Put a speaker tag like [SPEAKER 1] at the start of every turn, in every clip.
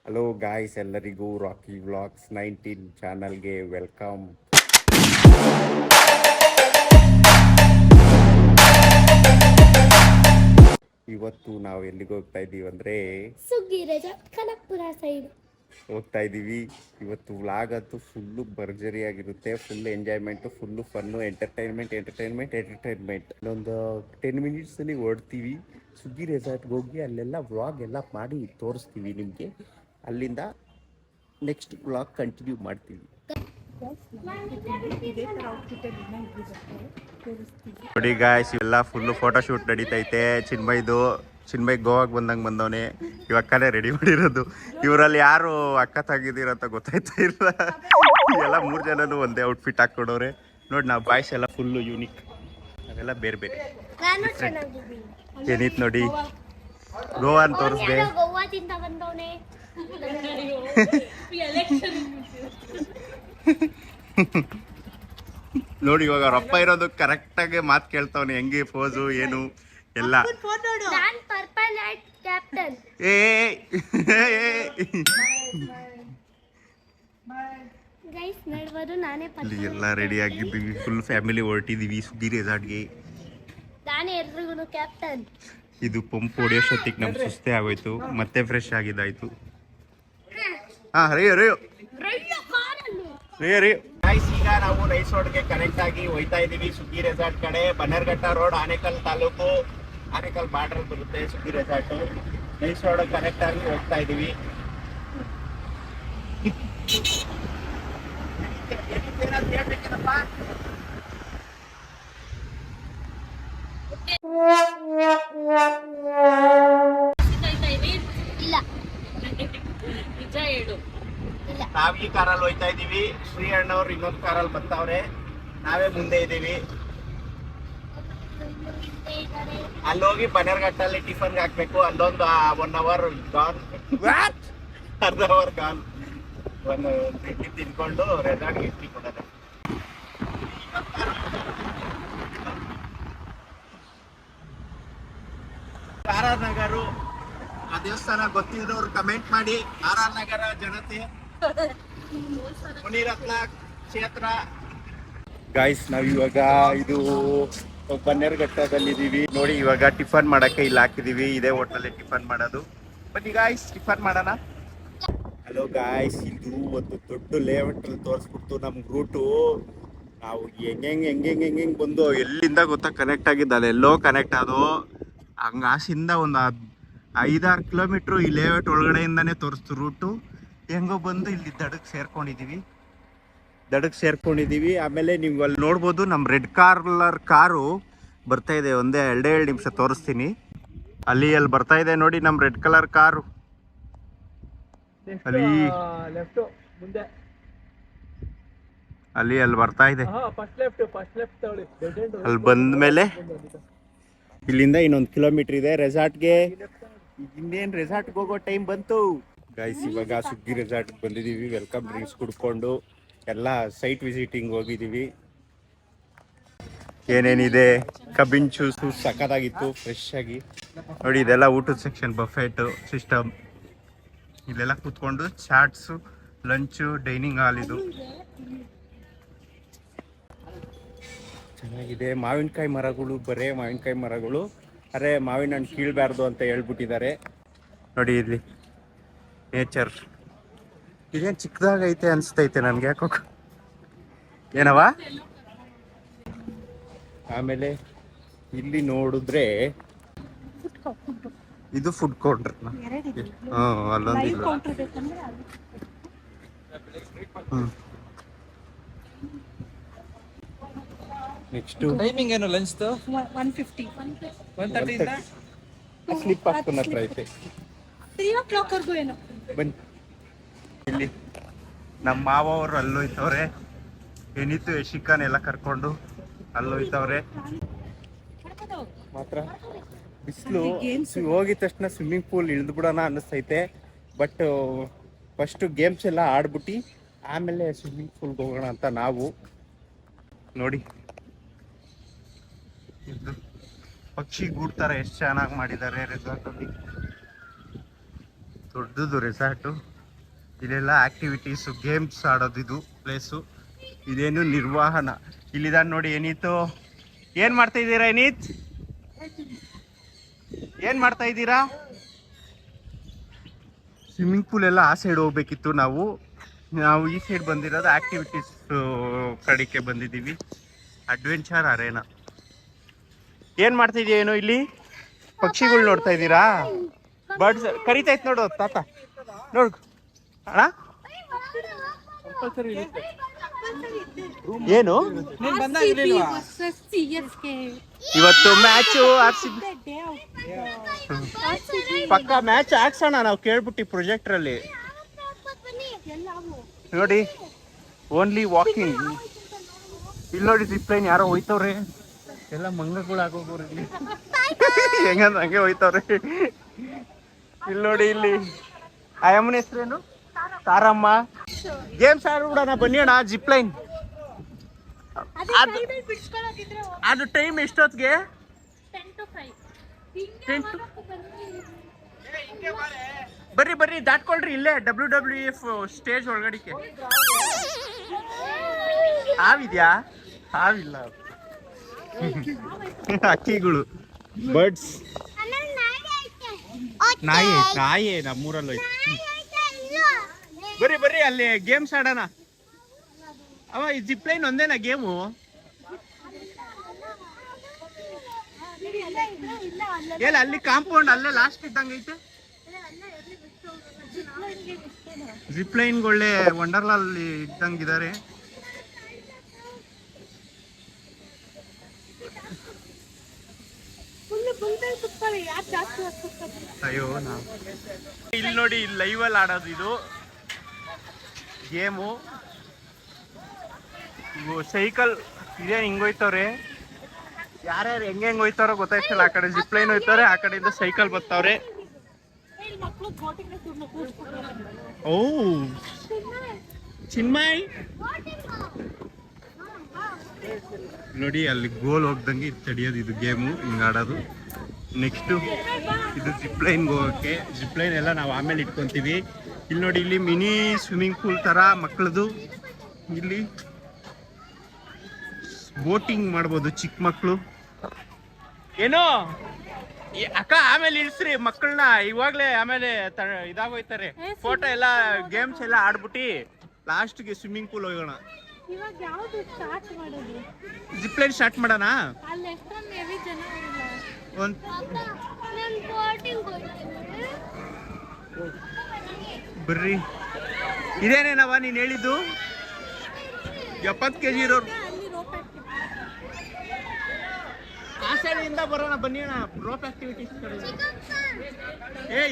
[SPEAKER 1] Hello guys, ಎಲ್ಲರಿಗೂ rakhi vlogs 19 ಚಾನಲ್ಗೆ welcome. ಇವತ್ತು ನಾವು ಎಲ್ಲಿಗೆ ಹೋಗ್ತಾ ಇದ್ದೀವಿ ಅಂದರೆ
[SPEAKER 2] ಸುಗ್ಗಿ ರೆಸಾರ್ಟ್ ಕನಕಪುರ ಸೈಡ್
[SPEAKER 1] ಹೋಗ್ತಾ ಇದ್ದೀವಿ. ಇವತ್ತು ವ್ಲಾಗ್ ಅಂತೂ ಫುಲ್ಲು ಭರ್ಜರಿಯಾಗಿರುತ್ತೆ. Full enjoyment, full fun, entertainment. ಇನ್ನೊಂದು 10 ಮಿನಿಟ್ಸಲ್ಲಿ ಹೊರಡ್ತೀವಿ. ಸುಗ್ಗಿ ರೆಸಾರ್ಟ್ಗೆ ಹೋಗಿ ಅಲ್ಲೆಲ್ಲ ವ್ಲಾಗ್ ಎಲ್ಲ ಮಾಡಿ ತೋರಿಸ್ತೀವಿ ನಿಮಗೆ. ಅಲ್ಲಿಂದ ನೆಕ್ಸ್ಟ್ ವ್ಲಾಗ್ ಕಂಟಿನ್ಯೂ ಮಾಡ್ತೀವಿ. ನೋಡಿ ಗಾಯ್ಸ್, ಇವೆಲ್ಲ ಫುಲ್ಲು ಫೋಟೋಶೂಟ್ ನಡೀತೈತೆ. ಚಿನ್ಮಯ್ ಗೋವಾಗೆ ಬಂದವನೆ. ಇವಾಗಲೇ ರೆಡಿ ಮಾಡಿರೋದು. ಇವರಲ್ಲಿ ಯಾರು ಅಕ್ಕ ತಂಗಿದ್ದೀರಂತ ಗೊತ್ತಾಯ್ತಾ ಇಲ್ಲ. ಎಲ್ಲ 3 ಜನನು ಒಂದೇ ಔಟ್ಫಿಟ್ ಹಾಕ್ಕೊಡೋರೆ. ನೋಡಿ, ನಾವು ಬಾಯ್ಸ್ ಎಲ್ಲ ಫುಲ್ಲು ಯೂನಿಕ್, ಅವೆಲ್ಲ ಬೇರೆ ಬೇರೆ ಏನಿತ್ತು ನೋಡಿ. ಗೋವಾ ಅಂತ ತೋರಿಸ್ದೆ. ನೋಡಿ, ಇವಾಗ ಅವ್ರ ಅಪ್ಪ ಇರೋದು ಕರೆಕ್ಟಾಗಿ ಮಾತು ಕೇಳ್ತಾವನೆ. ಹೆಂಗೆ ಪೋಸು ಏನು ಎಲ್ಲ. ಇಲ್ಲಿ ಎಲ್ಲ ರೆಡಿ ಆಗಿದ್ದೀವಿ. ಫುಲ್ ಫ್ಯಾಮಿಲಿ ಹೊರಟಿದ್ದೀವಿ ಸುಗ್ಗಿ ರೆಸಾರ್ಟ್ಗೆ. ಇದು ಪಂಪ್ ಹೊಡಿಯೋಷ್ಟೊತ್ತಿಗೆ ನಮ್ಗೆ ಸುಸ್ತೇ ಆಗೋಯ್ತು. ಮತ್ತೆ ಫ್ರೆಶ್ ಆಗಿದ್ದಾಯ್ತು. ಈಗ ನಾವು ನೈಸ್ ರೋಡ್ಗೆ ಕನೆಕ್ಟ್ ಆಗಿ ಹೋಯ್ತಾ ಇದೀವಿ. ಸುಗ್ಗಿ ರೆಸಾರ್ಟ್ ಕಡೆ ಬನ್ನೇರ್ಘಟ್ಟ ರೋಡ್, ಆನೇಕಲ್ ತಾಲೂಕು, ಆನೇಕಲ್ ಬಾರ್ಡರ್ ಬರುತ್ತೆ ಸುಗ್ಗಿ ರೆಸಾರ್ಟ್. ನೈಸ್ ರೋಡ್ ಕನೆಕ್ಟ್ ಆಗಿ ಹೋಗ್ತಾ ಇದೀವಿ. ನಾವ್ ಈ ಕಾರಲ್ಲಿ ಹೋಯ್ತಾ ಇದೀವಿ. ಶ್ರೀ ಅಣ್ಣವ್ರು ಇನ್ನೊಂದು ಕಾರಲ್ಲಿ ಬರ್ತಾವ್ರೆ. ನಾವೇ ಮುಂದೆ ಇದ್ದೀವಿ. ಅಲ್ಲೋಗಿ ಬನ್ನೇರ್ಘಟ್ಟಲ್ಲಿ ಟಿಫನ್ಗೆ ಹಾಕ್ಬೇಕು. ಅಲ್ಲೊಂದು 1 ಅವರ್ ಗಾನ್, ಅರ್ಧ ಅವರ್ ಗಾನ್. ಒಂದು ತಿಂಡಿ ತಿನ್ಕೊಂಡು ರೆಸಾರ್ಟ್ಗೆ ಇಟ್ಟಿ ಕೊಡೋದು. ಆರ್ ನಗರು ಆ ದೇವಸ್ಥಾನ ಗೊತ್ತಿರೋರು ಕಮೆಂಟ್ ಮಾಡಿ. ಆರ್ ನಗರ ಜನತೆ, ಮುನಿರತ್ನ ಕ್ಷೇತ್ರ. ಗಾಯ್ಸ್, ನಾವ್ ಇವಾಗ ಇದು ಬನ್ನೇರ್ಘಟ್ಟದಲ್ಲಿದ್ದೀವಿ. ನೋಡಿ, ಇವಾಗ ಟಿಫನ್ ಮಾಡಕ್ಕೆ ಇಲ್ಲಿ ಹಾಕಿದೀವಿ. ಇದೇ ಹೋಟೆಲ್ ಟಿಫನ್ ಮಾಡೋದು. ಬನ್ನಿ ಗಾಯ್ಸ್, ಟಿಫನ್ ಮಾಡೋಣ. ಹಲೋ ಗಾಯ್ಸ್, ಇದು ಒಂದು ದೊಡ್ಡ ಲೇಔಟ್ ಅಲ್ಲಿ ತೋರಿಸ್ಬಿಡ್ತು ನಮ್ಗೆ ರೂಟು. ನಾವು ಹೆಂಗೆ ಬಂದು ಎಲ್ಲಿಂದ ಗೊತ್ತಾ ಕನೆಕ್ಟ್ ಆಗಿದ್ದಲ್ಲ, ಎಲ್ಲೋ ಕನೆಕ್ಟ್ ಆದೋ. ಹಂಗಾಸಿಂದ ಒಂದು 5-6 ಕಿಲೋಮೀಟ್ರು ಈ ಲೇಔಟ್ ಒಳಗಡೆಯಿಂದಾನೇ ತೋರಿಸ್ತು ರೂಟು. ಹೆಂಗೋ ಬಂದು ಇಲ್ಲಿ ದಡಕ್ಕೆ ಸೇರ್ಕೊಂಡಿದ್ದೀವಿ. ಆಮೇಲೆ ನೀವು ಅಲ್ಲಿ ನೋಡ್ಬೋದು, ನಮ್ಮ ರೆಡ್ ಕಲರ್ ಕಾರು ಬರ್ತಾ ಇದೆ. ಒಂದೇ 2 ನಿಮಿಷ ತೋರಿಸ್ತೀನಿ. ಅಲ್ಲಿ ಬರ್ತಾ ಇದೆ ನೋಡಿ, ನಮ್ಮ ರೆಡ್ ಕಲರ್ ಕಾರು. ಅಲ್ಲಿ ಬರ್ತಾ ಇದೆ. ಅಲ್ಲಿ ಬಂದ್ಮೇಲೆ ಇಲ್ಲಿಂದ ಇನ್ನೊಂದು ಕಿಲೋಮೀಟರ್ ಇದೆ ರೆಸಾರ್ಟ್ಗೆ. ಇನ್ನೇನು ರೆಸಾರ್ಟ್ಗೆ ಹೋಗೋ ಟೈಮ್ ಬಂತು ಗೈಸ್. ಇವಾಗ ಸುಗ್ಗಿ ರೆಸಾರ್ಟ್ಗೆ ಬಂದಿದ್ದೀವಿ. ವೆಲ್ಕಮ್ ಡ್ರಿಂಕ್ಸ್ ಕುಡ್ಕೊಂಡು ಎಲ್ಲ ಸೈಟ್ ವಿಸಿಟಿಂಗ್ ಹೋಗಿದ್ದೀವಿ. ಏನೇನಿದೆ, ಕಬ್ಬಿನ್ ಜ್ಯೂಸು ಸಖತ್ತಾಗಿತ್ತು, ಫ್ರೆಶ್ ಆಗಿ. ನೋಡಿ, ಇದೆಲ್ಲ ಊಟದ ಸೆಕ್ಷನ್, ಬಫೆಟ್ ಸಿಸ್ಟಮ್. ಇಲ್ಲೆಲ್ಲ ಕೂತ್ಕೊಂಡು ಚಾಟ್ಸು, ಲಂಚು, ಡೈನಿಂಗ್ ಹಾಲ್. ಇದು ಚೆನ್ನಾಗಿದೆ. ಮಾವಿನಕಾಯಿ ಮರಗಳು, ಬರೇ ಮಾವಿನಕಾಯಿ ಮರಗಳು. ಅರೆ, ಮಾವಿನ ಹಣ್ಣು ಕೀಳ್ಬಾರ್ದು ಅಂತ ಹೇಳ್ಬಿಟ್ಟಿದ್ದಾರೆ. ನೋಡಿ ಇಲ್ಲಿ ನೇಚರ್. ಇದೇನು ಚಿಕ್ಕದಾಗೈತೆ ಅನಿಸ್ತೈತೆ ನನಗೆ, ಯಾಕೋ. ಏನವ? ಆಮೇಲೆ ಇಲ್ಲಿ ನೋಡಿದ್ರೆ ಇದು ಫುಡ್ ಕೌಂಟರ್. ಅಲ್ಲೊಂದು. ನೆಕ್ಸ್ಟ್
[SPEAKER 3] ಟೈಮಿಂಗ್ ಏನು ಲಂಚ್
[SPEAKER 2] 150
[SPEAKER 3] 1:30 ಇಂದ
[SPEAKER 1] ಸ್ಲಿಪ್ ಹಾಕ್ತಾನ ಹತ್ರ ಐತೆ.
[SPEAKER 2] 3 o'clock ವರ್ಗೂ ಏನು.
[SPEAKER 1] ಬನ್ನಿ, ಇಲ್ಲಿ ನಮ್ಮ ಮಾವವರು ಅಲ್ಲೋಯ್ತವ್ರೆ. ಏನಿತ್ತು ಯಶಿಕಾನ್ ಎಲ್ಲ ಕರ್ಕೊಂಡು ಅಲ್ಲೋಯ್ತವ್ರೆ. ಮಾತ್ರ ಬಿಸಿಲು ಹೋಗಿದ ತಕ್ಷಣ ಸ್ವಿಮ್ಮಿಂಗ್ ಪೂಲ್ ಇಳಿದು ಬಿಡೋಣ ಅನ್ನಿಸ್ತೈತೆ. ಬಟ್ ಫಸ್ಟು ಗೇಮ್ಸ್ ಎಲ್ಲ ಆಡ್ಬಿಟ್ಟು ಆಮೇಲೆ ಸ್ವಿಮ್ಮಿಂಗ್ ಪೂಲ್ಗೆ ಹೋಗೋಣ ಅಂತ ನಾವು. ನೋಡಿ, ಇದು ಪಕ್ಷಿ ಗೂಡ್ ಥರ ಎಷ್ಟು ಚೆನ್ನಾಗಿ ಮಾಡಿದ್ದಾರೆ ರೆಸಾರ್ಟಲ್ಲಿ. ದೊಡ್ಡದು ರೆಸಾರ್ಟು. ಇಲ್ಲೆಲ್ಲ ಆಕ್ಟಿವಿಟೀಸು ಗೇಮ್ಸ್ ಆಡೋದು ಇದು ಪ್ಲೇಸು. ಇದೇನು ನಿರ್ವಹಣ. ಇಲ್ಲಿದಾನ ನೋಡಿ ಏನಿತ್ತು. ಏನು ಮಾಡ್ತಾ ಇದ್ದೀರಾ ಏನಿತ್? ಏನು ಮಾಡ್ತಾ ಇದ್ದೀರಾ? ಸ್ವಿಮ್ಮಿಂಗ್ ಪೂಲ್ ಎಲ್ಲ ಆ ಸೈಡ್ ಹೋಗ್ಬೇಕಿತ್ತು. ನಾವು ಈ ಸೈಡ್ ಬಂದಿರೋದು ಆಕ್ಟಿವಿಟೀಸ್ ಕಡೆಗೆ ಬಂದಿದ್ದೀವಿ. Adventure arena. ಏನು ಮಾಡ್ತಾ ಇದೀಯೇನು ಇಲ್ಲಿ? ಪಕ್ಷಿಗಳು ನೋಡ್ತಾ ಇದ್ದೀರಾ? ಬರ್ಡ್ಸ್ ಕರಿತೈತ್ ನೋಡು ತಾತ. ನೋಡು ಅಣ್ಣ. ಏನು ಇವತ್ತು ಮ್ಯಾಚು ಪಕ್ಕ ಮ್ಯಾಚ್ ಹಾಕ್ಸೋಣ ನಾವು ಕೇಳ್ಬಿಟ್ಟು ಪ್ರೊಜೆಕ್ಟ್ರಲ್ಲಿ. ನೋಡಿ ಓನ್ಲಿ ವಾಕಿಂಗ್. ಇಲ್ಲಿ ನೋಡಿ ಜಿಪ್ಲೈನ್ ಯಾರೋ ಹೋಯ್ತವ್ರೆ. ಎಲ್ಲ ಮಂಗಗಳು ಆಗೋಗೋರು ಇಲ್ಲಿ ಹೆಂಗಂದ್ರೆ ಹಂಗೆ ಹೋಯ್ತವ್ರೆ. ಇಲ್ಲಿ ನೋಡಿ ಇಲ್ಲಿ ಆ ಅಮ್ಮನ ಹೆಸರೇನು? ತಾರಮ್ಮ. ಗೇಮ್ಸ್ ಆಡ್ಬಿಡೋಣ ಬನ್ನಿ ಅಣ್ಣ. ಜಿಪ್ಲೈನ್ ಅದು ಟೈಮ್ ಎಷ್ಟೊತ್ತಿಗೆ? 10 to 5. ಬರ್ರಿ ದಾಟ್ಕೊಳ್ರಿ ಇಲ್ಲೇ WWF ಸ್ಟೇಜ್ ಒಳಗಡಿಕೆ. ಹಾವಿದ್ಯಾ? ಹಾವಿಲ್ಲ. ಹಕ್ಕಿಗಳು, ಬರ್ಡ್ಸ್. ನಾಯಿ ನಮ್ಮೂರಲ್ಲೂ ಬರ್ರಿ ಅಲ್ಲಿ ಗೇಮ್ಸ್ ಆಡೋಣ. ಅವ ಈ ಜಿಪ್ಲೈನ್ ಒಂದೇನಾ ಗೇಮು? ಎಲ್ಲ ಅಲ್ಲಿ ಕಾಂಪೌಂಡ್ ಅಲ್ಲೇ ಲಾಸ್ಟ್ ಇದ್ದಂಗೆ ಐತೆ. ಜಿಪ್ಲೈನ್ ಒಳ್ಳೆ ವಂಡರ್ಲಾ ಅಲ್ಲಿ ಇದ್ದಂಗಿದ್ದಾರೆ. ಅಯ್ಯೋ ಇಲ್ಲಿ ನೋಡಿ ಲೈವ್ ಅಲ್ಲಿ ಆಡೋದು ಇದು ಗೇಮು. ಸೈಕಲ್ ಇದೇ ಹಿಂಗೋಯ್ತವ್ರೆ. ಯಾರ್ಯಾರು ಹೆಂಗೆ ಹೋಯ್ತಾರೋ ಗೊತ್ತಾಯ್ತಲ್ಲ. ಆ ಕಡೆ ಜಿಪ್ಲೈನ್ ಹೋಯ್ತವ್ರೆ, ಆ ಕಡೆಯಿಂದ ಸೈಕಲ್ ಬರ್ತಾವ್ರೆ. ಓ ಚಿನ್ಮಯ್ ನೋಡಿ ಅಲ್ಲಿ ಗೋಲ್ ಹೋಗ್ದಂಗೆ ತಡಿಯೋದು ಇದು ಗೇಮು. ಹಿಂಗೆ ಆಡೋದು. ನೆಕ್ಸ್ಟು ಇದು ಜಿಪ್ಲೈನ್ಗೆ ಹೋಗೋಕ್ಕೆ. ಜಿಪ್ಲೈನ್ ಎಲ್ಲ ನಾವು ಆಮೇಲೆ ಇಟ್ಕೊತೀವಿ. ಇಲ್ಲಿ ನೋಡಿ ಇಲ್ಲಿ ಮಿನಿ ಸ್ವಿಮ್ಮಿಂಗ್ ಪೂಲ್ ಥರ ಮಕ್ಕಳದು. ಇಲ್ಲಿ ಬೋಟಿಂಗ್ ಮಾಡ್ಬೋದು ಚಿಕ್ಕ ಮಕ್ಕಳು. ಏನೋ ಅಕ್ಕ ಆಮೇಲೆ ಇಳಿಸ್ರಿ ಮಕ್ಕಳನ್ನ. ಇವಾಗಲೇ ಆಮೇಲೆ ಇದಾಗೋಯ್ತಾರೆ. ಫೋಟೋ ಎಲ್ಲ ಗೇಮ್ಸ್ ಎಲ್ಲ ಆಡ್ಬಿಟ್ಟು ಲಾಸ್ಟ್ಗೆ ಸ್ವಿಮ್ಮಿಂಗ್ ಪೂಲ್ ಹೋಗೋಣ. ಜಿಪ್ಲೈನ್ ಸ್ಟಾರ್ಟ್ ಮಾಡೋಣ. ಬರ್ರಿ ಇದೇನೇನವ ನೀನು ಹೇಳಿದ್ದು? 70 kg ಇರೋರು ಆ ಸೈಡಿಂದ ಬರೋಣ ಬನ್ನಿ ಅಣ್ಣ. ರೋಪ್ ಆಕ್ಟಿವಿಟೀಸ್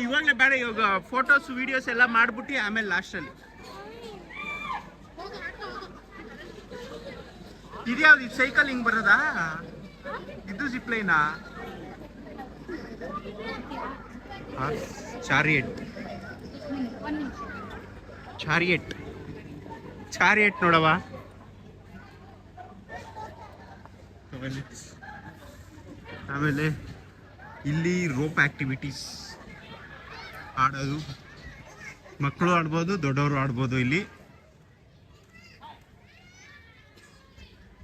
[SPEAKER 1] ಇವಾಗಲೇ ಬೇಡ. ಇವಾಗ ಫೋಟೋಸ್ ವಿಡಿಯೋಸ್ ಎಲ್ಲ ಮಾಡ್ಬಿಟ್ಟು ಆಮೇಲೆ ಲಾಸ್ಟಲ್ಲಿ. ಇದ್ಯಾವ್ದು ಸೈಕಲ್ ಹಿಂಗ್ ಬರೋದಾ? ಇದು ಜಿಪ್ಲೈನಾ? ಚಾರಿಯೆಟ್ ನೋಡವ. ಆಮೇಲೆ ಇಲ್ಲಿ ರೋಪ್ ಆಕ್ಟಿವಿಟೀಸ್ ಆಡೋದು. ಮಕ್ಕಳು ಆಡ್ಬೋದು, ದೊಡ್ಡವರು ಆಡ್ಬೋದು. ಇಲ್ಲಿ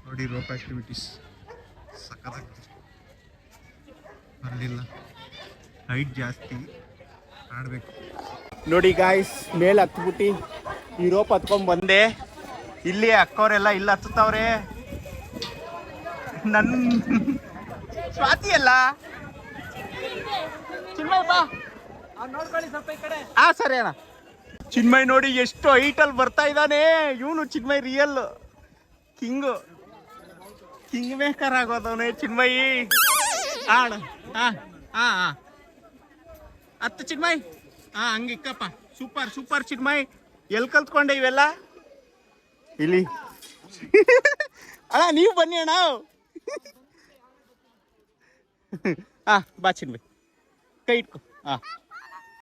[SPEAKER 1] ನೋಡಿ ರೋಪ್ ಆಕ್ಟಿವಿಟೀಸ್ ಸಕ್ಕತ್ತಾಗಿ. ಅಲ್ಲಿಲ್ಲ ಹೈಟ್ ಜಾಸ್ತಿ ಆಡಬೇಕು. ನೋಡಿ ಗಾಯ್ಸ್ ಮೇಲೆ ಹತ್ಬಿಟ್ಟು ಈ ರೋಪ್ ಹತ್ಕೊಂಡ್ ಬಂದೆ. ಇಲ್ಲಿ ಅಕ್ಕವರೆಲ್ಲ ಇಲ್ಲಿ ಹತ್ತವ್ರೆ. ನನ್ನ ಸ್ವಾತಿ ಅಲ್ಲ ಚಿನ್ಮಯ್ ಬಾ ನೋಡ್ಕೊಳ್ಳಿ ಸ್ವಲ್ಪ ಈ ಕಡೆ. ಸರಿ ಅಣ್ಣ. ಚಿನ್ಮಯ್ ನೋಡಿ ಎಷ್ಟು ಹೈಟಲ್ಲಿ ಬರ್ತಾ ಇದ್ದಾನೆ. ಇವನು ಚಿನ್ಮಯ್ ರಿಯಲ್ ಕಿಂಗ್ ಮೇಕರ್ ಆಗೋದವನೇ ಚಿನ್ಮಯಿ. ಆಡ ಹತ್ತು ಚಿನ್ಮಯ್. ಹಂಗೆ ಇಕ್ಕಪ್ಪ. ಸೂಪರ್ ಚಿನ್ಮಯ್. ಎಲ್ಲಿ ಕಲ್ತ್ಕೊಂಡೆ ಇವೆಲ್ಲ? ಇಲ್ಲಿ ಅಣ್ಣ ನೀವು ಬನ್ನಿ ಅಣ್ಣ. ಬಾ ಚಿನ್ಮಯ್ ಕೈ ಇಟ್ಕೊ.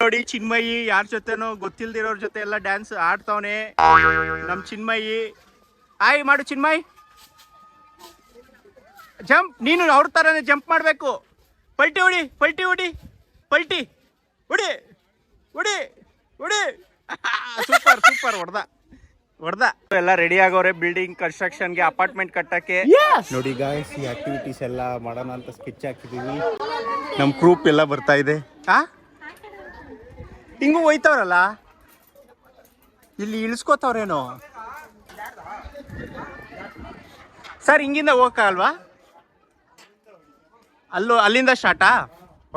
[SPEAKER 1] ನೋಡಿ ಚಿನ್ಮಯಿ ಯಾರ ಜೊತೆನೋ ಗೊತ್ತಿಲ್ದಿರೋರ್ ಜೊತೆ ಎಲ್ಲ ಡ್ಯಾನ್ಸ್ ಆಡ್ತಾವನೆ ನಮ್ ಚಿನ್ಮಯಿ. ಆಯ್ ಮಾಡು ಚಿನ್ಮಯ್. ಜಂಪ್. ನೀನು ಅವ್ರ ಥರನೇ ಜಂಪ್ ಮಾಡಬೇಕು. ಪಲ್ಟಿ ಹೊಡಿ ಸೂಪರ್. ಸೂಪರ್ ಹೊಡ್ದ ಎಲ್ಲ ರೆಡಿ ಆಗೋರೆ ಬಿಲ್ಡಿಂಗ್ ಕನ್ಸ್ಟ್ರಕ್ಷನ್ಗೆ ಅಪಾರ್ಟ್ಮೆಂಟ್ ಕಟ್ಟಕ್ಕೆ. ನೋಡಿ ಗಾಯ್ಸ್ ಈ ಆಕ್ಟಿವಿಟೀಸ್ ಎಲ್ಲ ಮಾಡೋಣ ಅಂತ ಸ್ಕೆಚ್ ಹಾಕಿದೀವಿ. ನಮ್ ಗ್ರೂಪ್ ಎಲ್ಲ ಬರ್ತಾ ಇದೆ. ಹಿಂಗೂ ಹೋಯ್ತವ್ರಲ್ಲ, ಇಲ್ಲಿ ಇಳಿಸ್ಕೋತವ್ರೇನೋ ಸರ್. ಹಿಂಗಿಂದ ಹೋಗಲ್ವಾ? ಅಲ್ಲಿಂದ ಸ್ಟಾರ್ಟಾ?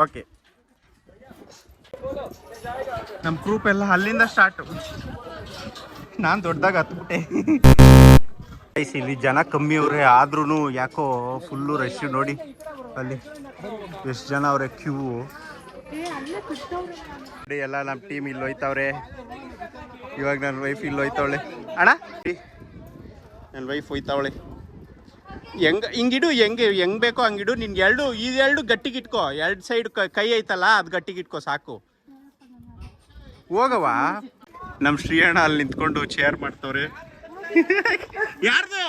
[SPEAKER 1] ಓಕೆ, ನಮ್ಮ ಗ್ರೂಪ್ ಎಲ್ಲ ಅಲ್ಲಿಂದ ಸ್ಟಾರ್ಟ್. ನಾನು ದೊಡ್ಡದಾಗ ಹತ್ಬಿಟ್ಟೆ. ಇಲ್ಲಿ ಜನ ಕಮ್ಮಿ ಅವ್ರೆ, ಆದ್ರೂ ಯಾಕೋ ಫುಲ್ಲು ರಶ್. ನೋಡಿ ಅಲ್ಲಿ ಎಷ್ಟು ಜನ ಅವ್ರೆ, ಕ್ಯೂ. ಎಲ್ಲ ನಮ್ಮ ಟೀಮ್ ಇಲ್ಲಿ ಹೋಯ್ತವ್ರೆ. ಇವಾಗ ನನ್ನ ವೈಫ್ ಇಲ್ಲಿ ಹೋಯ್ತವಳೆ. ಅಣ್ಣ, ನನ್ನ ವೈಫ್ ಹೋಯ್ತವಳೆ. ಹಿಂಗಿಡು, ಹೆಂಗ್ ಬೇಕೋ ಹಂಗಿಡು. ನಿನ್ಗೆ ಇದೆರಡು ಗಟ್ಟಿಗಿಟ್ಕೋ. ಎರಡು ಸೈಡ್ ಕೈ ಐತಲ್ಲ, ಅದು ಗಟ್ಟಿಗಿಟ್ಕೋ ಸಾಕು. ಹೋಗವಾ? ನಮ್ಮ ಶ್ರೀಯಣ್ಣ ಅಲ್ಲಿ ನಿಂತ್ಕೊಂಡು ಚೇರ್ ಮಾಡ್ತವ್ರೆ. ಯಾರ್ದು?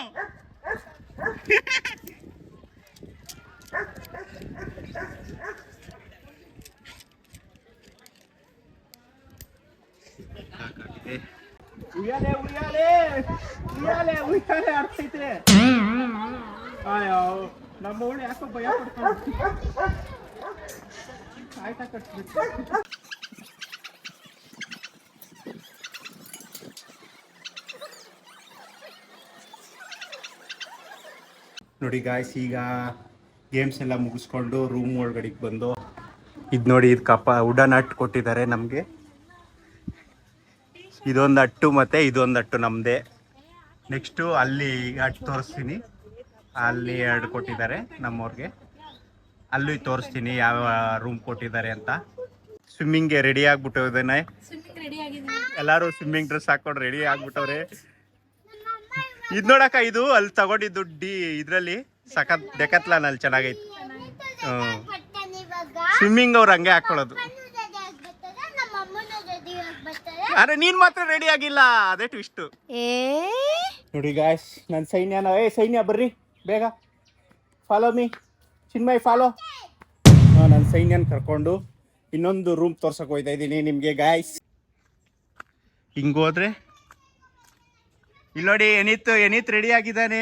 [SPEAKER 1] ಆಡ್ತೈತೆ. ಅಯ್ಯೋ, ನಮ್ಮ ಅವಳು ಯಾಕೋ ಭಯ ಪಡ್ಕೊಂಡು ಆಯ್ತಾ ಕಟ್ಬಿಟ್ಟು. ನೋಡಿ ಗಾಯ್ಸ್, ಈಗ ಗೇಮ್ಸ್ ಎಲ್ಲ ಮುಗಿಸ್ಕೊಂಡು ರೂಮ್ ಒಳಗಡೆಗೆ ಬಂದು ಇದು ನೋಡಿ, ಇದು ವುಡನ್ ಹಟ್ ಕೊಟ್ಟಿದ್ದಾರೆ ನಮಗೆ. ಇದೊಂದು ಹಟ್ಟು ಮತ್ತು ಇದೊಂದು ಹಟ್ಟು ನಮ್ಮದೇ. ನೆಕ್ಸ್ಟು ಅಲ್ಲಿ ಹಟ್ಟು ತೋರಿಸ್ತೀನಿ. ಅಲ್ಲಿ 2 ಕೊಟ್ಟಿದ್ದಾರೆ ನಮ್ಮವ್ರಿಗೆ. ಅಲ್ಲಿ ತೋರಿಸ್ತೀನಿ ಯಾವ ರೂಮ್ ಕೊಟ್ಟಿದ್ದಾರೆ ಅಂತ. ಸ್ವಿಮ್ಮಿಂಗ್ಗೆ ರೆಡಿ ಆಗ್ಬಿಟ್ಟು ಇದ್ದೇನೆ. ಎಲ್ಲರೂ ಸ್ವಿಮ್ಮಿಂಗ್ ಡ್ರೆಸ್ ಹಾಕೊಂಡು ರೆಡಿ ಆಗ್ಬಿಟ್ಟವ್ರೆ. ಇದು ನೋಡಕ್ಕ, ಇದು ಅಲ್ಲಿ ತಗೊಂಡಿದ್ದು ಇದರಲ್ಲಿ ಸಖತ್ ಡೆಕತ್ಲಾನ್ ಅಲ್ಲಿ ಚೆನ್ನಾಗೈತಿ. ಸ್ವಿಮ್ಮಿಂಗ್ ಅವ್ರು ಹಂಗೆ ಹಾಕೊಳ್ಳೋದು. ಅರೆ ನೀನ್ ಮಾತ್ರ ರೆಡಿ ಆಗಿಲ್ಲ, ಅದೇ ಟ್ವಿಸ್ಟ್. ನೋಡಿ ಗಾಯ್ಸ್, ನನ್ನ ಸೈನ್ಯ ಬರ್ರಿ ಬೇಗ, ಫಾಲೋ ಮೀ. ಚಿನ್ಮಯ್ ಫಾಲೋ. ನನ್ನ ಸೈನ್ಯನ ಕರ್ಕೊಂಡು ಇನ್ನೊಂದು ರೂಮ್ ತೋರ್ಸಕ್ ಹೋಯ್ತಾ ಇದ್ದೀನಿ ನಿಮ್ಗೆ ಗಾಯ್ಸ್. ಹಿಂಗೋದ್ರೆ ಇಲ್ಲಿ ನೋಡಿ, ಎನಿತ್ ರೆಡಿ ಆಗಿದ್ದಾನೆ.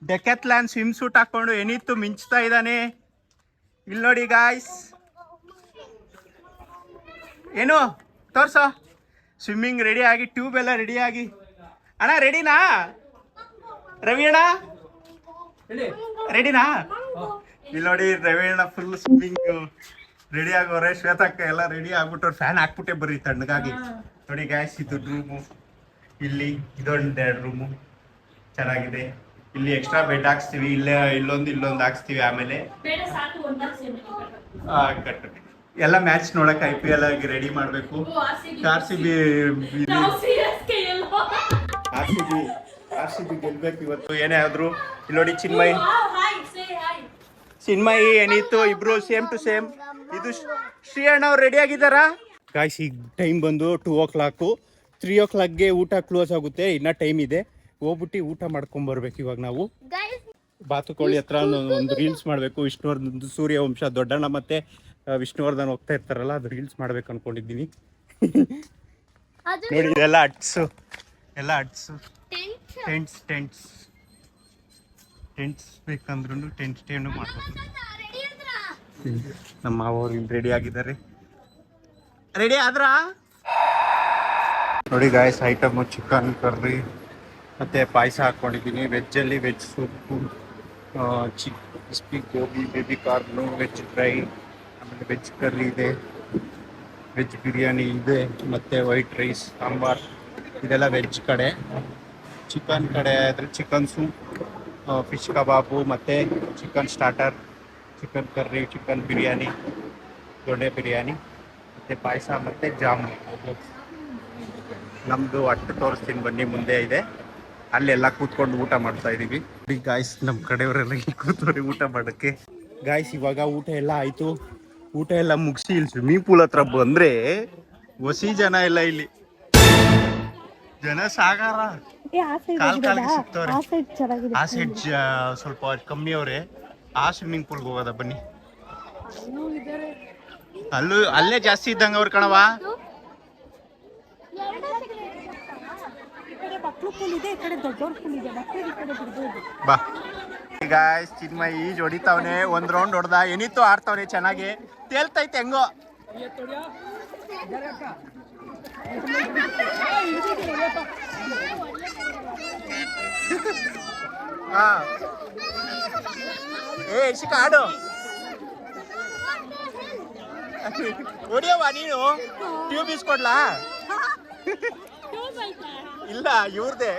[SPEAKER 1] ಡೆಕ್ಯಾಥ್ಲಾನ್ ಸ್ವಿಮ್ ಸೂಟ್ ಹಾಕೊಂಡು ಎನಿತ್ತು ಮಿಂಚ್ತಾ ಇದ್ದಾನೆ. ಇಲ್ಲಿ ನೋಡಿ ಗಾಯ್ಸ್, ಏನು ತೋರ್ಸೋ. ಸ್ವಿಮ್ಮಿಂಗ್ ರೆಡಿ ಆಗಿ, ಟ್ಯೂಬ್ ಎಲ್ಲ ರೆಡಿ ಆಗಿ. ಅಣ್ಣ ರೆಡಿನಾ? ರವಿ ಅಣ್ಣ ರೆಡಿನಾ? ಇಲ್ಲಿ ನೋಡಿ ರವಿ ಅಣ್ಣ ಫುಲ್ ಸ್ವಿಮ್ಮಿಂಗ್ ರೆಡಿ ಆಗೋರೆ. ಶ್ವೇತಕ್ಕ ಎಲ್ಲ ರೆಡಿ ಆಗ್ಬಿಟ್ಟವ್ರು. ಫ್ಯಾನ್ ಹಾಕ್ಬಿಟ್ಟೆ ಬರ್ರಿ ತಣ್ಣಗಾಗಿ. ನೋಡಿ ಗಾಯ್ಸ್, ಇದು ರೂಮು. ಇಲ್ಲಿ ಇದೊಂದು 2 ರೂಮು ಚೆನ್ನಾಗಿದೆ. ಇಲ್ಲಿ ಎಕ್ಸ್ಟ್ರಾ ಬೆಡ್ ಹಾಕ್ಸ್ತೀವಿ. ಇಲ್ಲೊಂದು ಹಾಕ್ಸ್ತೀವಿ. ಆಮೇಲೆ ಕಟ್ಟು ಎಲ್ಲ ಮ್ಯಾಚ್ ನೋಡಕ್ IPL ಆಗಿ ರೆಡಿ ಮಾಡಬೇಕು. RCB ಗೆಲ್ಬೇಕು ಇವತ್ತು ಏನೇ ಆದ್ರು. ಇಲ್ಲಿ ನೋಡಿ ಚಿನ್ಮಯಿ ಏನಿತ್ತು, ಇಬ್ರು ಸೇಮ್ ಟು ಸೇಮ್. ಇದು ಶ್ರೀಯಣ್ಣ ಅವ್ರು ರೆಡಿ ಆಗಿದ್ದಾರಾ ಗಾಯ್ಸ್? ಈಗ ಟೈಮ್ ಬಂದು 2 o'clock. 3 o'clockಗೆ ಊಟ ಕ್ಲೋಸ್ ಆಗುತ್ತೆ. ಇನ್ನ ಟೈಮ್ ಇದೆ. ಹೋಗ್ಬಿಟ್ಟು ಊಟ ಮಾಡ್ಕೊಂಡ್ ಬರ್ಬೇಕು. ಇವಾಗ ನಾವು ಬಾತುಕೋಳಿ ಹತ್ರ ಒಂದು ರೀಲ್ಸ್ ಮಾಡಬೇಕು. ವಿಷ್ಣುವರ್ಧನ್, ಸೂರ್ಯವಂಶ ದೊಡ್ಡಣ್ಣ ಮತ್ತೆ ವಿಷ್ಣುವರ್ಧನ್ ಹೋಗ್ತಾ ಇರ್ತಾರಲ್ಲ, ಅದು ರೀಲ್ಸ್ ಮಾಡ್ಬೇಕು ಅನ್ಕೊಂಡಿದ್ದೀನಿ. ನೋಡಿ ಇದೆಲ್ಲ ಹಟ್ಸು, ಎಲ್ಲ ಹಟ್ಸು. ಟೆಂಟ್ಸ್ ಬೇಕಂದ್ರೂ ಟೆಂಟ್ ಸ್ಟೇನು ಮಾಡ್ಬೋದು. ನಮ್ಮ ಮಾವರು ಇಲ್ಲಿ ರೆಡಿ ಆಗಿದ್ದಾರೆ. ರೆಡಿ ಆದ್ರಾ? ನೋಡಿ ಗಾಯ್ಸ್, ಐಟಮು ಚಿಕನ್ ಕರ್ರಿ ಮತ್ತು ಪಾಯಸ ಹಾಕ್ಕೊಂಡಿದ್ದೀನಿ. ವೆಜ್ಜಲ್ಲಿ veg soup, crispy gobi, baby corn, veg fry, ಆಮೇಲೆ ವೆಜ್ ಕರ್ರಿ ಇದೆ, ವೆಜ್ ಬಿರಿಯಾನಿ ಇದೆ, ಮತ್ತು ವೈಟ್ ರೈಸ್, ಸಾಂಬಾರ್. ಇದೆಲ್ಲ ವೆಜ್ ಕಡೆ. ಚಿಕನ್ ಕಡೆ ಆದರೆ ಚಿಕನ್ ಸೂಪ್, ಫಿಶ್ ಕಬಾಬು, ಮತ್ತು chicken starter, chicken curry, chicken biryani, ದೊಡ್ಡ ಬಿರಿಯಾನಿ, ಮತ್ತು ಪಾಯಸ ಮತ್ತು ಜಾಮೂನ್. ನಮ್ಮದು ಅಟ್ಟು ತೋರಿಸ್ತೀನಿ ಬನ್ನಿ, ಮುಂದೆ ಇದೆ. ಅಲ್ಲೆಲ್ಲ ಕೂತ್ಕೊಂಡು ಊಟ ಮಾಡ್ತಾ ಇದ್ದೀವಿ. ಗಾಯ್ಸ್, ನಮ್ಮ ಕಡೆಯವರೆಲ್ಲ ಕೂತ್ಕೊಂಡು ಊಟ ಮಾಡೋಕ್ಕೆ. ಗಾಯ್ಸ್, ಇವಾಗ ಊಟ ಎಲ್ಲ ಆಯಿತು. ಊಟ ಎಲ್ಲ ಮುಗಿಸಿ ಇಲ್ಲಿ ಸ್ವಿಮ್ಮಿಂಗ್ ಪೂಲ್ ಹತ್ರ ಬಂದರೆ ಹೊಸಿ ಜನ ಎಲ್ಲ. ಇಲ್ಲಿ ಜನ ಸಾಗಾರ ಕಾಲ್ಗೆ ಸಿಗ್ತವ್ರೆ. ಆ ಸೈಡ್ ಸ್ವಲ್ಪ ಕಮ್ಮಿ ಅವ್ರೆ. ಆ ಸ್ವಿಮ್ಮಿಂಗ್ ಪೂಲ್ಗೆ ಹೋಗೋದ ಬನ್ನಿ. ಅಲ್ಲೇ ಜಾಸ್ತಿ ಇದ್ದಂಗೆ ಅವ್ರು ಕಣವ.
[SPEAKER 2] ಮಕ್ಳು ಪೂಲ್ ಇದೆ, ಈ ಕಡೆ ದೊಡ್ಡವ್ರ ಪೂಲ್ ಇದೆ, ಮಕ್ಕಳು ಈ ಕಡೆ ಬಿಡ್ಬೋದು.
[SPEAKER 1] ಬಾ ಈಗ ಚಿನ್ಮಯ್ ಈಜ್ ಹೊಡಿತಾವನೆ, ಒಂದ್ ರೌಂಡ್ ಹೊಡೆದ, ಏನಿತ್ತು ಆಡ್ತಾವನೆ ಚೆನ್ನಾಗಿ, ತೇಲ್ತೈತೆ ಹೆಂಗೋ. ಹಾ ಏ ಶಿಕ ಆಡು, ಹೊಡಿಯವ್ವ ನೀನು. ಟ್ಯೂಬ್ ಇಸ್ಕೊಡ್ಲಾ? ಇಲ್ಲ ಇವ್ರದೇ.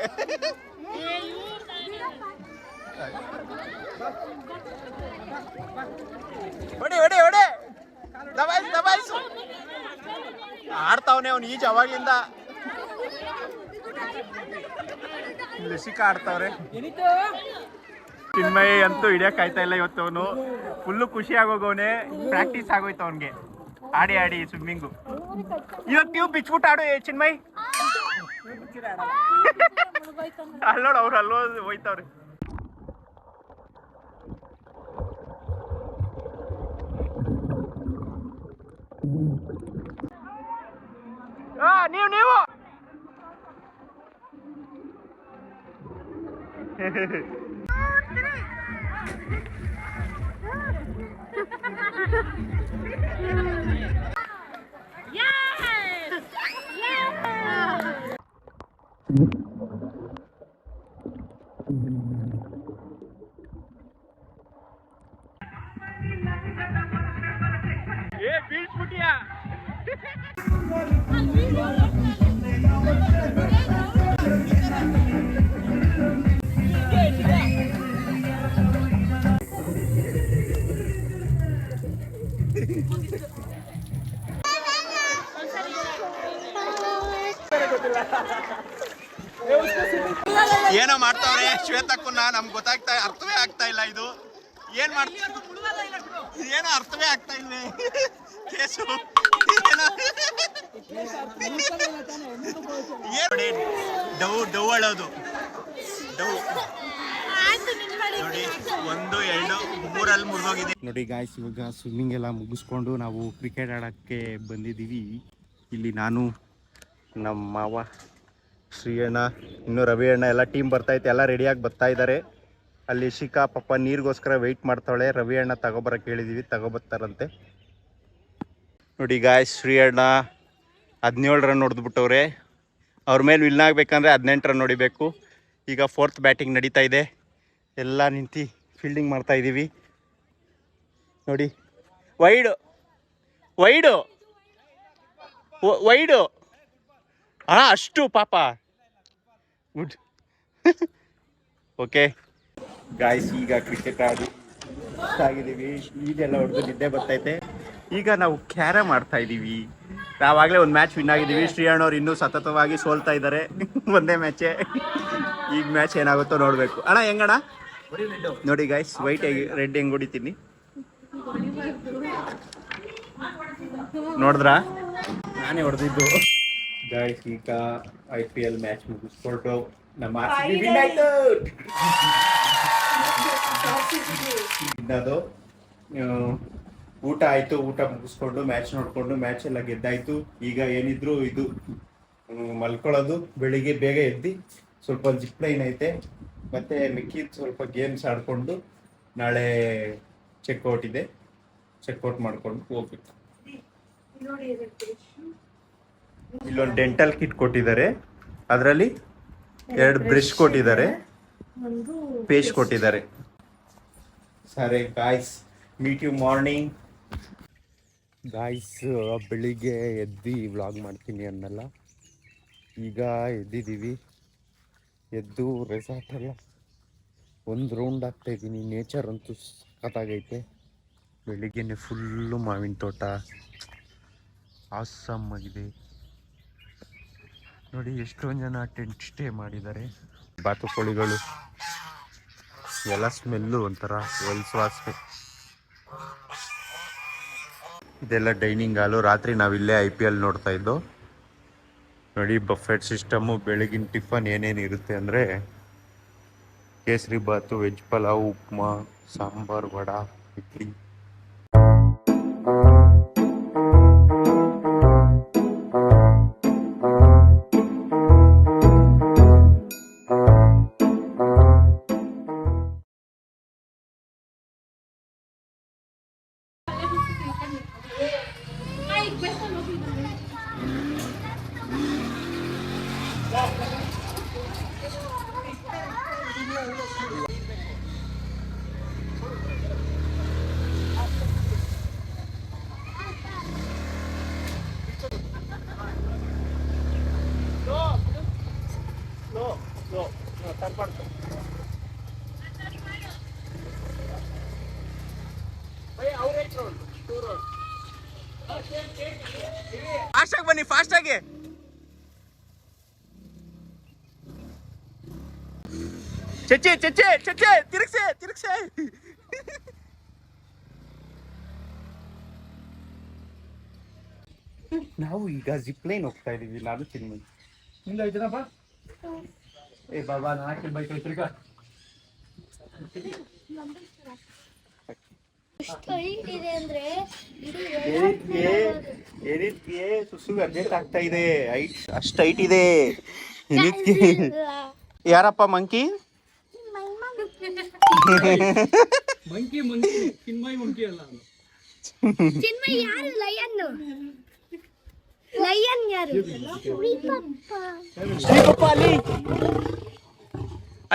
[SPEAKER 1] ಹೊಡಿ ಹೊಡಿ ಹೊಡಿ, ದಬಾಯಿಸು ದಬಾಯಿಸು. ಆಡ್ತಾವನೆ ಅವ್ನು ಈಜು ಅವಾಗ್ಲಿಂದ. ಶಿಕ ಆಡ್ತಾವ್ರೆ. ಚಿನ್ಮಯ್ ಅಂತೂ ಹಿಡಿಯಕ್ ಆಯ್ತಾ ಇಲ್ಲ ಇವತ್ತು. ಅವನು ಫುಲ್ಲು ಖುಷಿ ಆಗೋಗವನೆ, ಪ್ರಾಕ್ಟೀಸ್ ಆಗೋಯ್ತು ಅವನ್ಗೆ ಆಡಿ ಆಡಿ ಸ್ವಿಮ್ಮಿಂಗು. ಇವಾಗ ಟ್ಯೂಬ್ ಬಿಚ್ಬಿಟ್ಟು ಆಡು ಚಿನ್ಮಯ್. ಅಲ್ಲೋಡು ಅವ್ರು ಅಲ್ಲೋ ಹೋಯ್ತವ್ರೆ. ನೀವು ಬೀಳ್ಸ್ಬಿಟ್ಟಿಯಾ? ಏನೋ ಮಾಡ್ತಾವ್ರೆ ಶ್ವೇತಕ್ಕನ್ನ, ನಮ್ಗೆ ಗೊತ್ತಾಗ್ತಾ ಅರ್ಥವೇ ಆಗ್ತಾ ಇಲ್ಲ. ಇದು ಏನ್ ಮಾಡ್ತಾರೆ ಏನೋ ಅರ್ಥವೇ ಆಗ್ತಾ ಇಲ್ವೇ ಕೇಸು. ನೋಡಿ ಡವ್ ಅಳೋದು, ಡವ್ ನೋಡಿ 1, 2, 3 ಮುರಿದೋಗಿದೆ ನೋಡಿ ಗಾಯ್ಸ್. ಇವಾಗ ಸ್ವಿಮ್ಮಿಂಗ್ ಎಲ್ಲ ಮುಗಿಸ್ಕೊಂಡು ನಾವು ಕ್ರಿಕೆಟ್ ಆಡೋಕ್ಕೆ ಬಂದಿದ್ದೀವಿ. ಇಲ್ಲಿ ನಾನು, ನಮ್ಮ ಮಾವ, ಶ್ರೀ ಅಣ್ಣ, ಇನ್ನು ರವಿ ಅಣ್ಣ ಎಲ್ಲ ಟೀಮ್ ಬರ್ತೈತೆ, ಎಲ್ಲ ರೆಡಿಯಾಗಿ ಬರ್ತಾ ಇದ್ದಾರೆ. ಅಲ್ಲಿ ಶಿಖಾ ಪಾಪ ನೀರಿಗೋಸ್ಕರ ವೆಯ್ಟ್ ಮಾಡ್ತಾಳೆ. ರವಿ ಅಣ್ಣ ತಗೊಬರಕ್ಕೆ ಹೇಳಿದ್ದೀವಿ, ತಗೊಬರ್ತಾರಂತೆ. ನೋಡಿ ಗಾಯ್ಸ್, ಶ್ರೀ ಅಣ್ಣ 17 ರನ್ ಹೊಡೆದ್ಬಿಟ್ಟವ್ರೆ. ಅವ್ರ ಮೇಲೆ ವಿನ್ ಆಗಬೇಕಂದ್ರೆ 18 ರನ್ ಹೊಡಿಬೇಕು. ಈಗ 4th ಬ್ಯಾಟಿಂಗ್ ನಡೀತಾ ಇದೆ, ಎಲ್ಲ ನಿಂತು ಫೀಲ್ಡಿಂಗ್ ಮಾಡ್ತಾ ಇದ್ದೀವಿ. ನೋಡಿ ವೈಡು ವೈಡು ವೈಡು ಅಷ್ಟು ಪಾಪ ಗುಡ್. ಓಕೆ ಗಾಯ್ಸ್, ಈಗ ಕ್ರಿಕೆಟ್ ಆಡಿ ಆಗಿದ್ದೀವಿ. ಈಗೆಲ್ಲ ಹೊಡೆದು ನಿದ್ದೆ ಬರ್ತೈತೆ. ಈಗ ನಾವು ಕ್ಯಾರಮ್ ಆಡ್ತಾ ಇದ್ದೀವಿ. ನಾವಾಗಲೇ ಒಂದು ಮ್ಯಾಚ್ ವಿನ್ ಆಗಿದ್ದೀವಿ. ಶ್ರೀಯಣ್ಣವ್ರು ಇನ್ನೂ ಸತತವಾಗಿ ಸೋಲ್ತಾ ಇದ್ದಾರೆ. ಒಂದೇ ಮ್ಯಾಚೇ. ಈಗ ಮ್ಯಾಚ್ ಏನಾಗುತ್ತೋ ನೋಡಬೇಕು. ಅಣ್ಣ ಹೆಂಗಣ್ಣ ನೋಡಿ ಗಾಯ್ಸ್, ವೈಟ್ ರೆಡ್ ಹೆಂಗೆ ಹೊಡಿತೀನಿ ನೋಡಿದ್ರಾ? ನಾನೇ ಹೊಡೆದಿದ್ದು ಗಾಯ್ಸ್. ಈಗ IPL ಮ್ಯಾಚ್ ಮುಗಿಸ್ಕೊಂಡು ನಮ್ಮ ಇನ್ನದು ಊಟ ಆಯಿತು. ಊಟ ಮುಗಿಸ್ಕೊಂಡು ಮ್ಯಾಚ್ ನೋಡಿಕೊಂಡು ಮ್ಯಾಚ್ ಎಲ್ಲ ಗೆದ್ದಾಯಿತು. ಈಗ ಏನಿದ್ರು ಇದು ಮಲ್ಕೊಳ್ಳೋದು, ಬೆಳಿಗ್ಗೆ ಬೇಗ ಎದ್ದು ಸ್ವಲ್ಪ ಜಿಪ್ ಲೈನ್ ಐತೆ, ಮತ್ತು ಮಿಕ್ಕಿದ ಸ್ವಲ್ಪ ಗೇಮ್ಸ್ ಆಡಿಕೊಂಡು ನಾಳೆ ಚೆಕ್ಔಟ್ ಇದೆ, ಚೆಕ್ಔಟ್ ಮಾಡ್ಕೊಂಡು ಹೋಗ್ಬೇಕು. ಇಲ್ಲೊಂದು ಡೆಂಟಲ್ ಕಿಟ್ ಕೊಟ್ಟಿದ್ದಾರೆ, ಅದರಲ್ಲಿ 2 ಬ್ರಷ್ ಕೊಟ್ಟಿದ್ದಾರೆ, ಪೇಸ್ಟ್ ಕೊಟ್ಟಿದ್ದಾರೆ. ಸರಿ guys, meet you morning. Guys, ಬೆಳಿಗ್ಗೆ ಎದ್ದು ವ್ಲಾಗ್ ಮಾಡ್ತೀನಿ ಅನ್ನಲ್ಲ, ಈಗ ಎದ್ದಿದ್ದೀವಿ. ಎದ್ದು ರೆಸಾರ್ಟೆಲ್ಲ ಒಂದು ರೌಂಡ್ ಆಗ್ತಾಯಿದ್ದೀನಿ. ನೇಚರ್ ಅಂತೂ ಸಖತ್ತಾಗೈತೆ. ಬೆಳಿಗ್ಗೆನೆ ಫುಲ್ಲು ಮಾವಿನ ತೋಟ, ಆಸಮ್ ಆಗಿದೆ ನೋಡಿ. ಎಷ್ಟೊಂದು ಜನ ಟೆಂಟ್ ಸ್ಟೇ ಮಾಡಿದ್ದಾರೆ. ಬಾತುಕೋಳಿಗಳು ಎಲ್ಲ ಸ್ಮೆಲ್ಲು ಒಂಥರ ಹೊಲ್ಸುವಾಸನೆ. ಇದೆಲ್ಲ ಡೈನಿಂಗ್ ಹಾಲು. ರಾತ್ರಿ ನಾವಿಲ್ಲೇ IPL ನೋಡ್ತಾ ಇದ್ದೋ ನೋಡಿ. Buffett system. ಬೆಳಗಿನ ಟಿಫನ್ ಏನೇನು ಇರುತ್ತೆ ಅಂದರೆ ಕೇಸರಿ ಬಾತು, ವೆಜ್ ಪಲಾವ್, ಉಪ್ಮಾ, ಸಾಂಬಾರು, ವಡಾ, ಇಡ್ಲಿ. ಫಾಸ್ಟ್ ಆಗಿ ಬನ್ನಿ, ಫಾಸ್ಟ್ ಆಗಿ. ಚಚ್ಚೆ ಚಚ್ಚೆ ಚಚ್ಚೆ ತಿರುಗ್ಸೆ ತಿರುಗ್ಸೆ. ನಾವು ಈಗ ಜಿಪ್ ಲೈನ್ ಹೋಗ್ತಾ ಇದೀವಿ, ನಾನು ಚಿನ್ಮಯ್. ಏ ಬಾಬಾ ನಾಲ್ಕು ಬೈಕ್ ತಿರ್ಗಾ. ಎಡಿಟ್ಗೆ ಸುಸು ಅರ್ಜೆಂಟ್ ಆಗ್ತಾ ಇದೆ. ಅಷ್ಟು ಹೈಟ್ ಇದೆ ಎಡಿಟ್ಗೆ. ಯಾರಪ್ಪ monkey?
[SPEAKER 3] Monkey monkey Chinmay monkey ಅಲ್ಲ.
[SPEAKER 4] ಚಿನ್ಮಯ್ ಯಾರು? ಲಯನ್. ಲಯನ್ ಯಾರು?
[SPEAKER 1] ಶ್ರೀಪಪ್ಪ ಅಲ್ಲಿ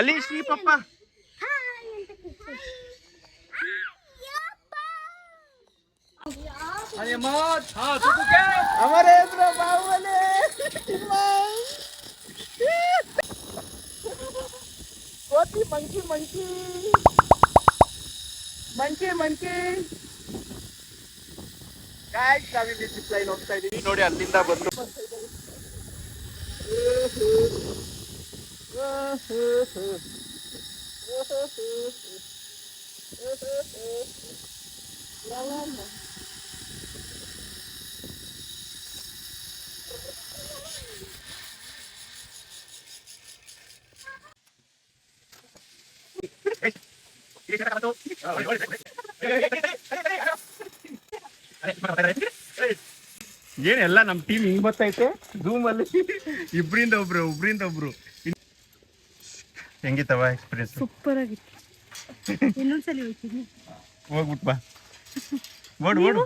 [SPEAKER 1] ಅಲ್ಲಿ ಶ್ರೀಪಪ್ಪ. ಅಮರೇಂದ್ರ ಬಾಹುಬಲಿ. ಕೋತಿ monkey monkey monkey monkey. Guys ನಾವಿಲ್ಲಿ ಜಿಪ್ ಲೈನ್ ಹೋಗ್ತಾ ಇದೀವಿ ನೋಡಿ, ಅಲ್ಲಿಂದ ಬಂದು ಏನೆಲ್ಲ ನಮ್ಮ ಟೀಮ್ ಹಿಂಗ್ ಬರ್ತೈತೆ ಝೂಮ್ ಅಲ್ಲಿ. ಇಬ್ರಿಂದ ಒಬ್ರು ಹೆಂಗಿತ್ತವ ಎಕ್ಸ್ಪೀರಿಯನ್ಸ್?
[SPEAKER 2] ಸೂಪರ್ ಆಗಿತ್ತು. ಇನ್ನೊಂದ್ಸಲಿ ಹೋಗ್ತೀನಿ.
[SPEAKER 1] ಹೋಗ್ಬಿಟ್ ಬಾ. ಓಡು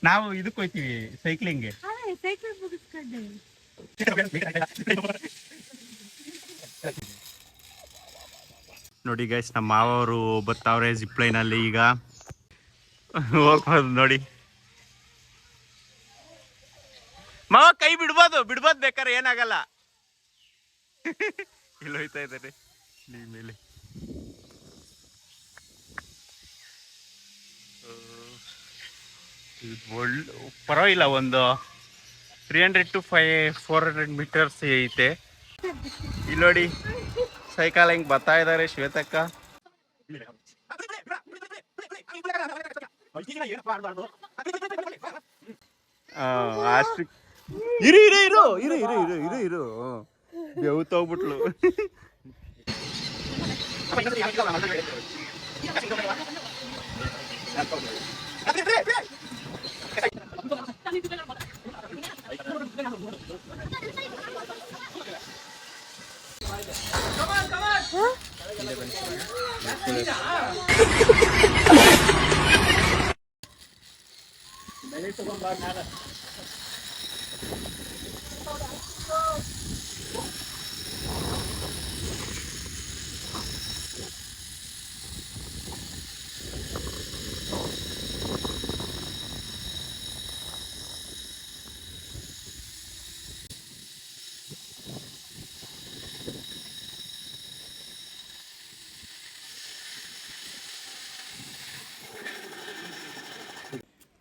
[SPEAKER 1] ನಾವು ಇದಕ್ಕೆ ಹೋಗ್ತೀವಿ ಸೈಕ್ಲಿಂಗ್ಗೆ.
[SPEAKER 2] ಸೈಕಲ್ ಮುಗಿಸ್ಕೊಂಡೆ.
[SPEAKER 1] ನೋಡಿ ಗೈಸ್, ನಮ್ಮ ಮಾವರು ಬರ್ತಾವ್ರೆ ಜಿಪ್ ಲೈನ್ ಅಲ್ಲಿ. ಈಗ ಹೋಗ್ಬೋದು ನೋಡಿ. ಮಾವ ಕೈ ಬಿಡ್ಬೋದು ಬೇಕಾದ್ರೆ, ಏನಾಗಲ್ಲ. ಇಲ್ಲಿ ಹೋಯ್ತಾ ಇದ್ದಾರೆ ನೀ ಮೇಲೆ. ಪರವಾಗಿಲ್ಲ, ಒಂದು 300 to 400 ಮೀಟರ್ಸ್ ಐತೆ. ಇಲ್ಲಿ ನೋಡಿ ಸೈಕಲ್ ಹೆಂಗ್ ಬರ್ತಾ ಇದಾರೆ ಶ್ವೇತಕ್ಕ. ಅಷ್ಟು ಇರು ಬೆವ್ತೋಗ್ಬಿಟ್ಲು.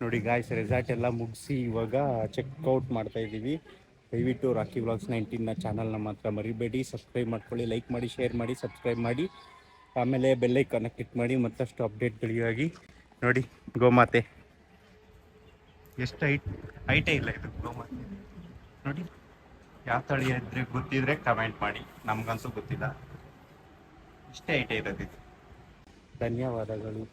[SPEAKER 1] ನೋಡಿ ಗಾಯ್ಸ್, ರೆಸಾರ್ಟ್ ಎಲ್ಲ ಮುಗಿಸಿ ಇವಾಗ ಚೆಕ್ಔಟ್ ಮಾಡ್ತಾ ಇದ್ದೀವಿ. ದಯವಿಟ್ಟು ರಾಕಿ ವ್ಲಾಗ್ಸ್ 19 ಚಾನಲ್ನ ಮಾತ್ರ ಮರಿಬೇಡಿ. ಸಬ್ಸ್ಕ್ರೈಬ್ ಮಾಡ್ಕೊಳ್ಳಿ, ಲೈಕ್ ಮಾಡಿ, ಶೇರ್ ಮಾಡಿ, ಸಬ್ಸ್ಕ್ರೈಬ್ ಮಾಡಿ, ಆಮೇಲೆ ಬೆಲ್ಲೈಕನ್ನ ಕ್ಲಿಕ್ ಮಾಡಿ ಮತ್ತಷ್ಟು ಅಪ್ಡೇಟ್ಗಳಿಗಾಗಿ. ನೋಡಿ ಗೋಮಾತೆ ಎಷ್ಟು ಹೈಟೇ ಇಲ್ಲ ಇದು ಗೋಮಾತೆ ನೋಡಿ. ಯಾವ ತಳಿ ಇದ್ರೆ ಗೊತ್ತಿದ್ರೆ ಕಮೆಂಟ್ ಮಾಡಿ, ನಮ್ಗಂತೂ ಗೊತ್ತಿಲ್ಲ. ಇಷ್ಟೇ ಹೈಟೇ ಇರೋದು. ಧನ್ಯವಾದಗಳು.